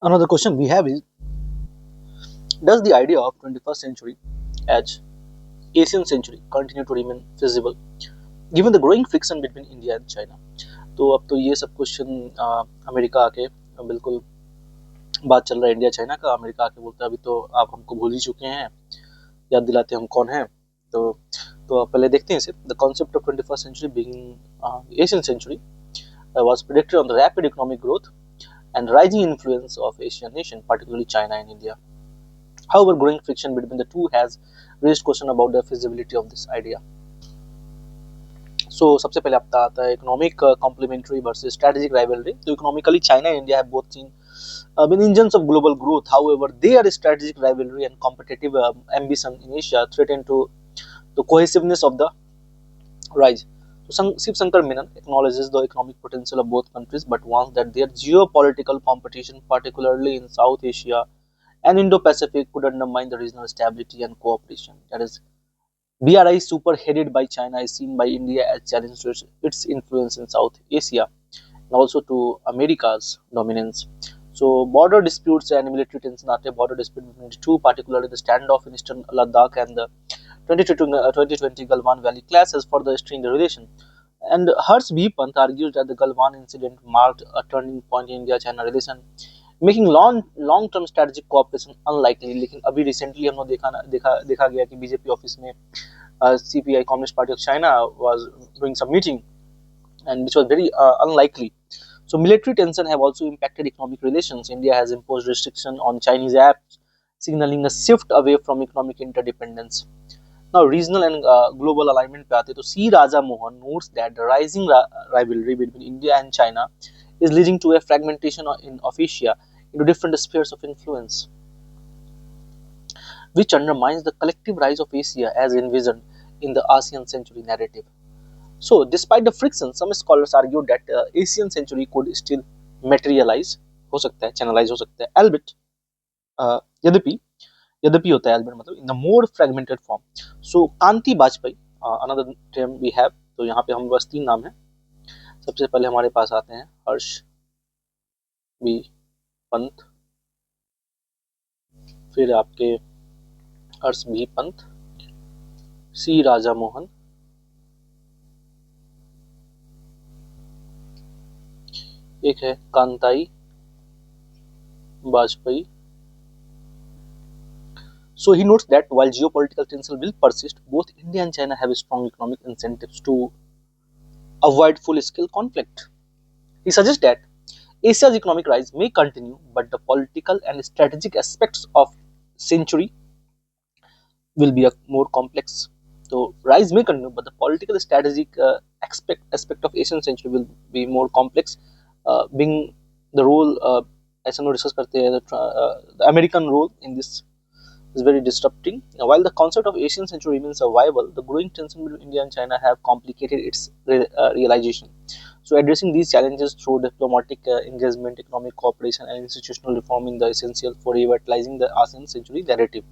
Another question we have is, does the idea of 21st century as Asian century continue to remain feasible given the growing friction between India and China? तो अब तो ये सब question America आके बिल्कुल बात चल रहा है इंडिया चाइना का। अमेरिका आके बोलता है अभी तो आप हमको भूल ही चुके हैं, याद दिलाते हम कौन हैं। तो आप पहले देखते हैं इसे। The concept of 21st century being Asian century was predicted on the rapid economic growth and rising influence of Asian nation, particularly China and India. However, growing friction between the two has raised question about the feasibility of this idea. So, सबसे पहले आपका आता है economic complementary versus strategic rivalry. So, economically, China and India have both seen been engines of global growth. However, their strategic rivalry and competitive ambition in Asia threaten to the cohesiveness of the rise. So, Shiv Shankar Menon acknowledges the economic potential of both countries, but warns that their geopolitical competition, particularly in South Asia and Indo-Pacific, could undermine the regional stability and cooperation. That is, BRI super headed by China is seen by India as challenge to its influence in South Asia and also to America's dominance. So border disputes and military tension are a border dispute between the two, particularly the standoff in eastern Ladakh and the 2020 Galwan Valley clash has further strained the relation. And Harsh B. Pant argues that the Galwan incident marked a turning point in India-China relation, making long term strategic cooperation unlikely. लेकिन अभी recently हम लोग देखा गया कि BJP office में CPI Communist Party of China was doing some meeting and which was very unlikely. So military tension have also impacted economic relations. India has imposed restriction on Chinese apps, signaling a shift away from economic interdependence. Now regional and global alignment पे आते तो C. Raja Mohan notes that the rising rivalry between India and China is leading to a fragmentation of Asia into different spheres of influence, which undermines the collective rise of Asia as envisioned in the ASEAN century narrative. So, despite the friction, some scholars argue that Asian century could still materialize, हो सकता है, channelize हो सकता है, albeit यद्यपि यद्यपि होता है albeit मतलब in the more fragmented form. So, Kanti Vajpayee another term we have. तो यहाँ पे हम बस 3 नाम हैं। सबसे पहले हमारे पास आते हैं हर्ष बी पंत, फिर आपके हर्ष बी पंत, सी राजा मोहन, एक है Kantai Vajpayee. So he notes that while geopolitical tension will persist, both India and China have strong economic incentives to avoid full-scale conflict. He suggests that Asia's economic rise may continue, but the political and strategic aspects of century will be more complex. So rise may continue, but the political strategic aspect of Asian century will be more complex, being the role ऐसा हम discuss करते हैं the American role in this is very disrupting. Now, while the concept of Asian century remains viable, the growing tension between India and China have complicated its realization. So, addressing these challenges through diplomatic engagement, economic cooperation, and institutional reform is essential for revitalizing the ASEAN century narrative.